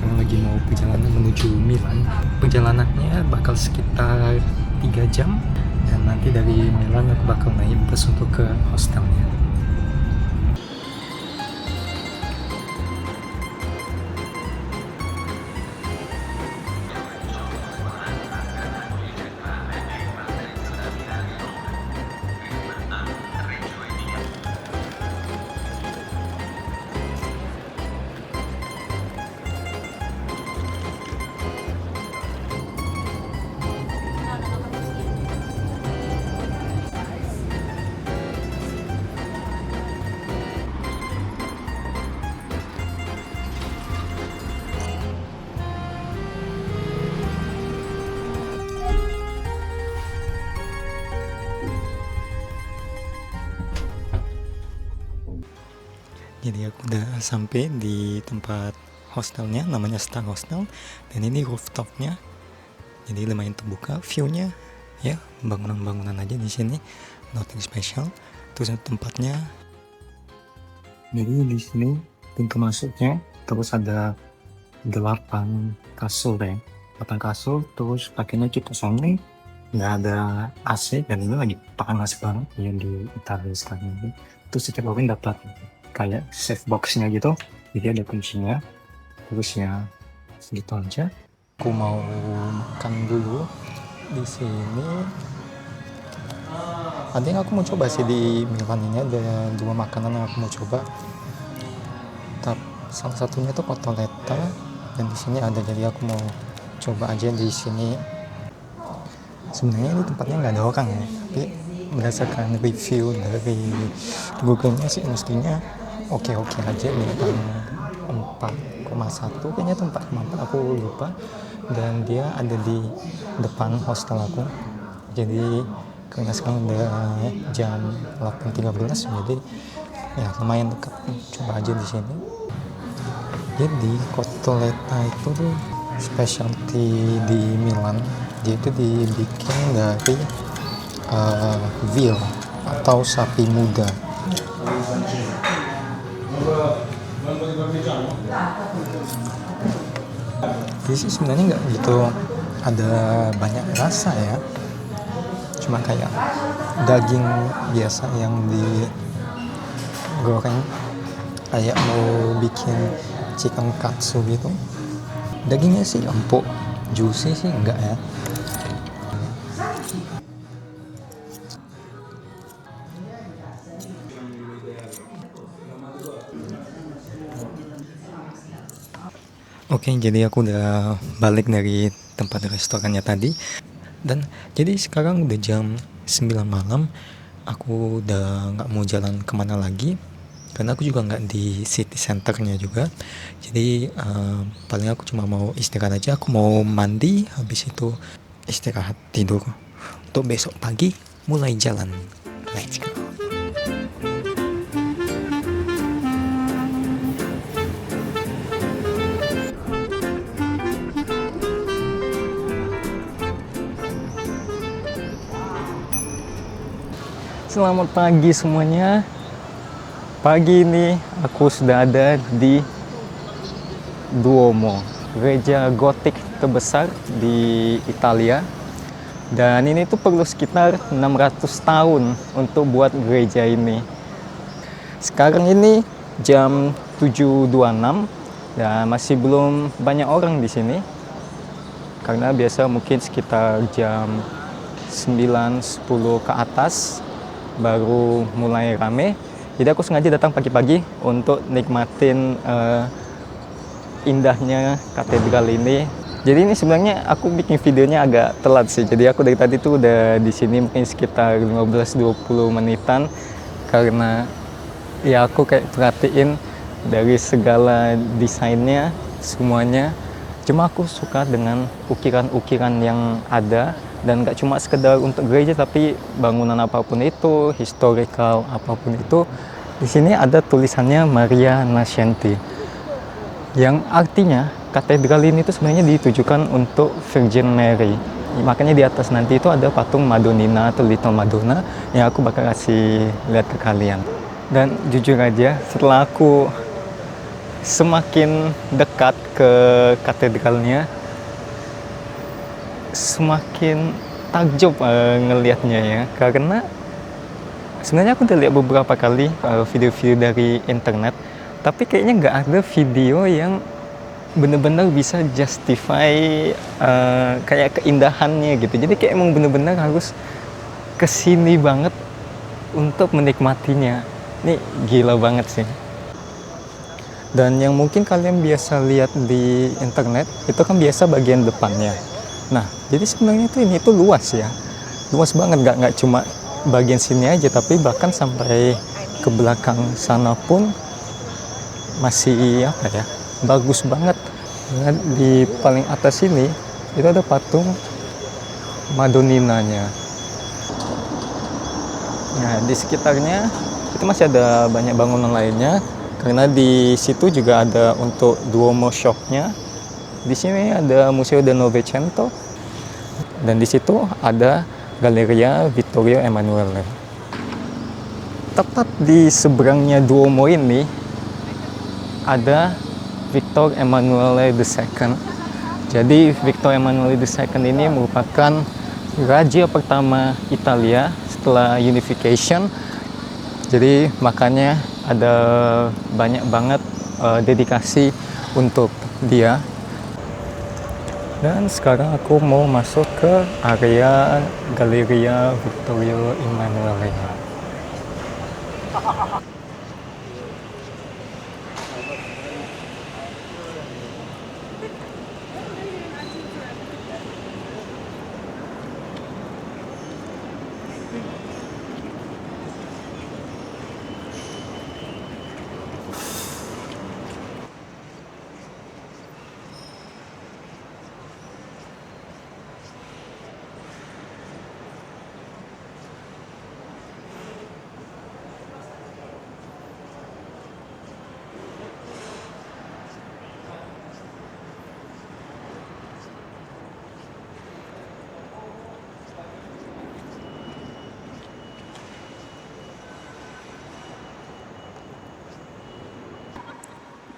sekarang lagi mau perjalanan menuju Milan. Perjalanannya bakal sekitar 3 jam, dan nanti dari Milan aku bakal naik bus untuk ke hostelnya. Jadi aku udah sampai di tempat hostelnya, namanya Star Hostel, dan ini rooftopnya. Jadi lumayan terbuka view-nya, ya bangunan-bangunan aja di sini, nothing special. Terus tempatnya, jadi di sini pintu masuknya, terus ada 8 kasur ya, 8 kasur, terus pakainya kipas angin, nggak ada AC, dan ini lagi panas banget ya di Italia sekarang ini. Terus setiap orang dapat kayak safe boxnya gitu, jadi ada kuncinya. Terus ya segitu aja. Aku mau makan dulu di sini. Nanti aku mau coba sih di Milan ini ada 2 makanan yang aku mau coba. Salah satunya itu cotoletta, dan di sini ada, jadi aku mau coba aja di sini. Sebenarnya ini tempatnya nggak ada orang ya, tapi berdasarkan review dari Google-nya sih mestinya oke-oke aja, bintang 4,1 kayaknya tuh 4,4, aku lupa. Dan dia ada di depan hostel aku, jadi karena sekarang udah jam 8.13, jadi ya lumayan dekat, coba aja di sini. Jadi cotoletta itu tuh specialty di Milan, dia itu dibikin dari veal atau sapi muda. Jadi sih sebenarnya nggak gitu ada banyak rasa ya, cuma kayak daging biasa yang digoreng kayak mau bikin chicken katsu gitu. Dagingnya sih empuk, juicy sih enggak ya. Oke, jadi aku udah balik dari tempat restorannya tadi. Dan jadi sekarang udah jam 9 malam. Aku udah gak mau jalan kemana lagi, karena aku juga nggak di city centernya juga. Jadi paling aku cuma mau istirahat aja. Aku mau mandi, habis itu istirahat tidur untuk besok pagi mulai jalan. Let's go. Selamat pagi semuanya. Pagi ini aku sudah ada di Duomo, gereja gotik terbesar di Italia. Dan ini tuh perlu sekitar 600 tahun untuk buat gereja ini. Sekarang ini jam 7.26 dan masih belum banyak orang di sini. Karena biasa mungkin sekitar jam 9-10 ke atas baru mulai rame. Jadi aku sengaja datang pagi-pagi untuk nikmatin indahnya katedral ini. Jadi ini sebenarnya aku bikin videonya agak telat sih. Jadi aku dari tadi tuh udah di sini mungkin sekitar 15-20 menitan, karena ya aku kayak perhatiin dari segala desainnya semuanya. Cuma aku suka dengan ukiran-ukiran yang ada. Dan gak cuma sekedar untuk gereja, tapi bangunan apapun itu, historical apapun itu, di sini ada tulisannya Maria Nascenti, yang artinya katedral ini itu sebenarnya ditujukan untuk Virgin Mary. Makanya di atas nanti itu ada patung Madonnina atau Little Madonna yang aku bakal kasih lihat ke kalian. Dan jujur aja, setelah aku semakin dekat ke katedralnya, semakin takjub ngelihatnya ya, karena sebenarnya aku udah lihat beberapa kali video-video dari internet, tapi kayaknya nggak ada video yang bener-bener bisa justify kayak keindahannya gitu. Jadi kayak emang bener-bener harus kesini banget untuk menikmatinya. Ini gila banget sih. Dan yang mungkin kalian biasa lihat di internet itu kan biasa bagian depannya. Nah, jadi sebenarnya tuh ini tuh luas ya, luas banget, nggak cuma bagian sini aja, tapi bahkan sampai ke belakang sana pun masih apa ya, bagus banget. Nah, di paling atas sini itu ada patung Madoninanya. Nah, di sekitarnya itu masih ada banyak bangunan lainnya, karena di situ juga ada untuk Duomo Shop-nya. Di sini ada Museo del Novecento, dan di situ ada Galleria Vittorio Emanuele. Tepat di seberangnya Duomo ini ada Victor Emanuele II. Jadi Victor Emanuele II ini merupakan raja pertama Italia setelah unification. Jadi makanya ada banyak banget dedikasi untuk dia. Dan sekarang aku mau masuk ke area Galleria Vittorio Emanuele.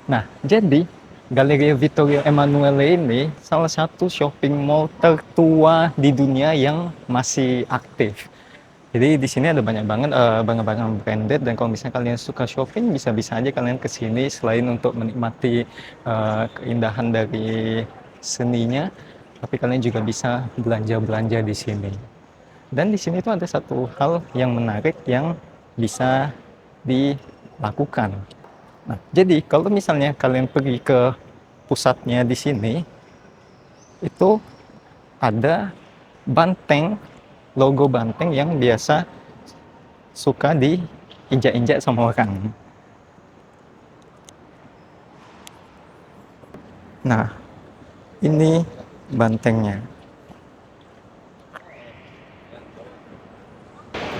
Nah, jadi Galleria Vittorio Emanuele ini salah satu shopping mall tertua di dunia yang masih aktif. Jadi di sini ada banyak banget barang-barang branded, dan kalau misalnya kalian suka shopping, bisa-bisa aja kalian ke sini selain untuk menikmati keindahan dari seninya, tapi kalian juga bisa belanja-belanja di sini. Dan di sini tuh ada satu hal yang menarik yang bisa dilakukan. Nah, jadi kalau misalnya kalian pergi ke pusatnya di sini, itu ada banteng, logo banteng yang biasa suka diinjak-injak sama orang. Nah, ini bantengnya.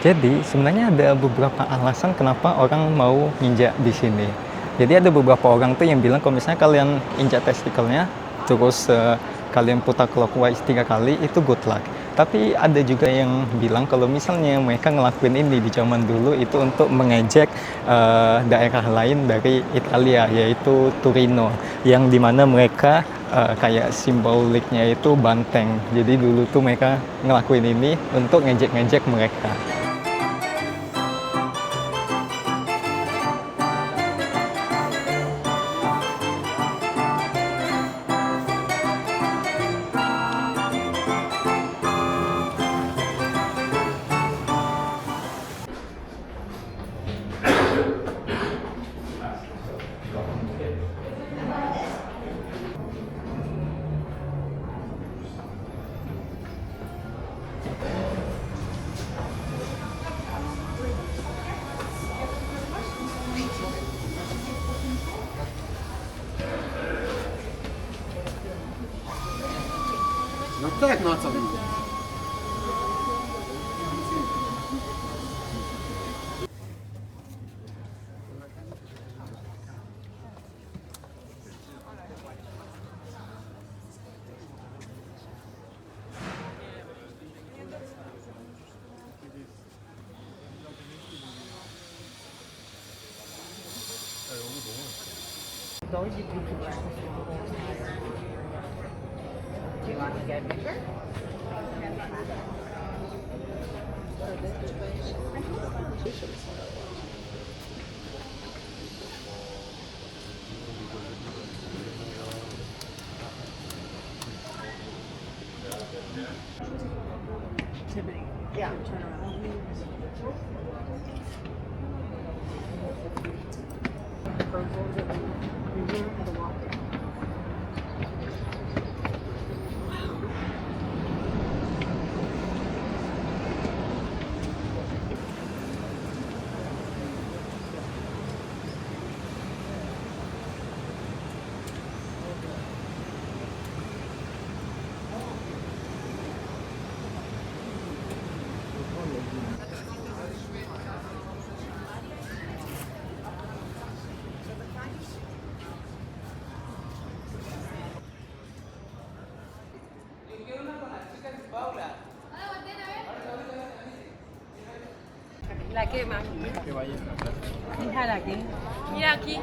Jadi sebenarnya ada beberapa alasan kenapa orang mau injak di sini. Jadi ada beberapa orang tuh yang bilang kalau misalnya kalian injak testikelnya, terus kalian putar clockwise 3 kali, itu good luck. Tapi ada juga yang bilang kalau misalnya mereka ngelakuin ini di zaman dulu itu untuk mengejek daerah lain dari Italia, yaitu Turino, yang dimana mereka kayak simboliknya itu banteng. Jadi dulu tuh mereka ngelakuin ini untuk ngejek-ngejek mereka. No tak, no a co? those you can breakfast for the whole entire area. Do you want to get bigger? Tiffany. Yeah. Turn around. Lagi mami. Ini lagi. Ini lagi.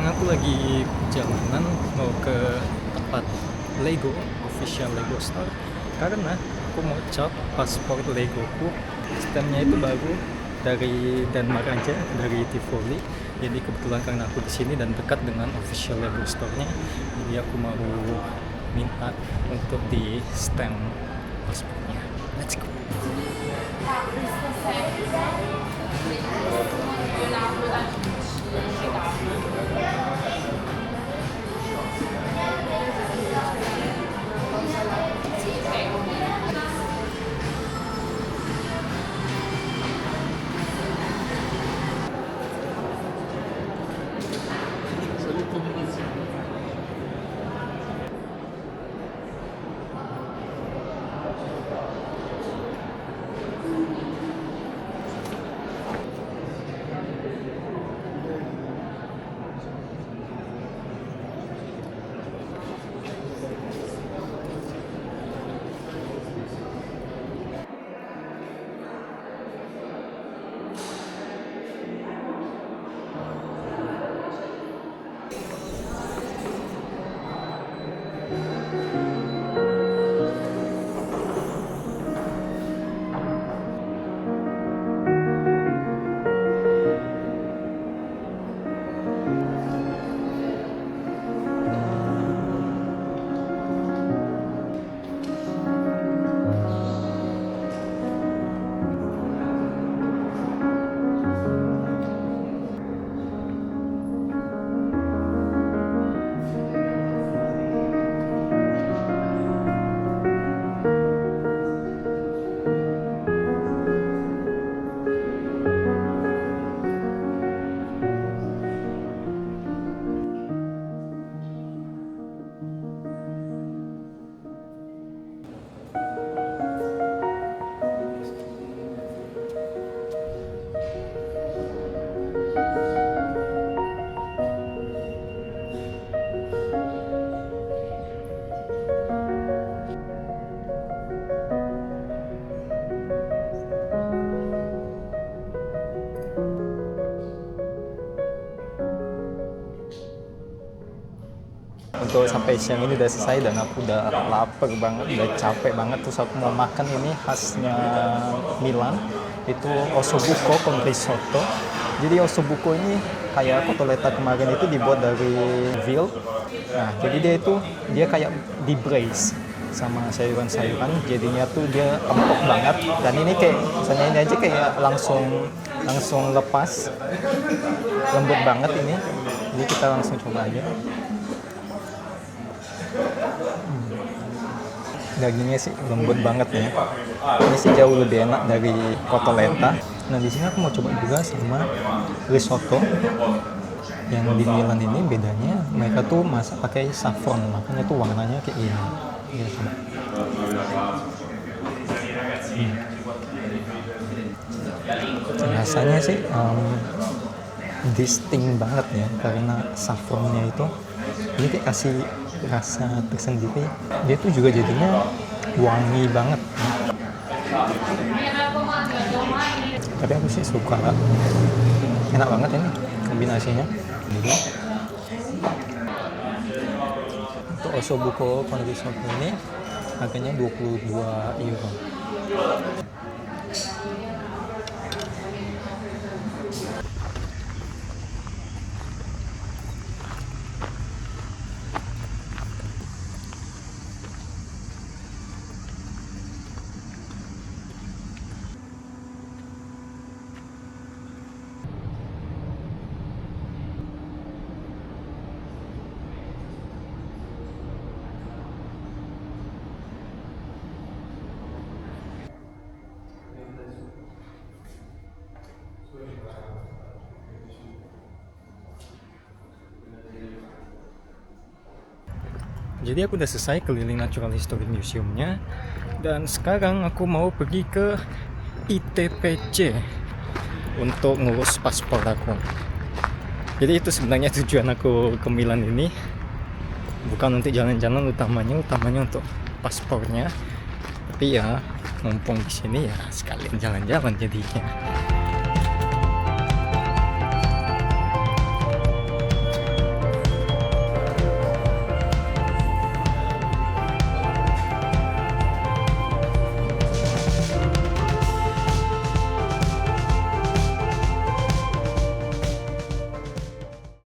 Aku lagi perjalanan mau ke tempat Lego, official Lego Store, karena aku mau cap paspor Legoku. Sistemnya itu baru dari Denmark aja, dari Tivoli. Jadi kebetulan karena aku di sini dan dekat dengan official Lego Store-nya, jadi aku mau minta untuk di stamp paspornya. Let's go. untuk sampai siang ini udah selesai dan aku udah lapar banget, udah capek banget. Terus aku mau makan ini khasnya Milan, itu ossobuco con risotto. Jadi ossobuco ini kayak cotoletta kemarin itu dibuat dari veal. Nah, jadi dia kayak di braise sama sayuran-sayuran, jadinya tuh dia empuk banget. Dan ini kayak misalnya ini aja kayak langsung lepas, lembut banget ini. Jadi kita langsung coba aja. Dagingnya sih lembut banget ya. Ini sih jauh lebih enak dari cotoletta. Nah, di sini aku mau coba juga sama risotto. Yang di Milan ini bedanya mereka tuh masak pakai saffron, makanya tuh warnanya kayak ini. Ya, coba. Rasanya sih distinct banget ya, karena saffronnya itu ini kayak kasih rasa tersendiri. Dia tuh juga jadinya wangi banget. Tapi aku sih suka, enak banget ini kombinasinya. Untuk ossobuco con risotto ini harganya 22 euro. Jadi aku udah selesai keliling Natural History Museum-nya, dan sekarang aku mau pergi ke ITPC untuk ngurus paspor aku. Jadi itu sebenarnya tujuan aku ke Milan ini, bukan untuk jalan-jalan utamanya untuk paspornya. Tapi ya mumpung di sini ya sekalian jalan-jalan jadinya.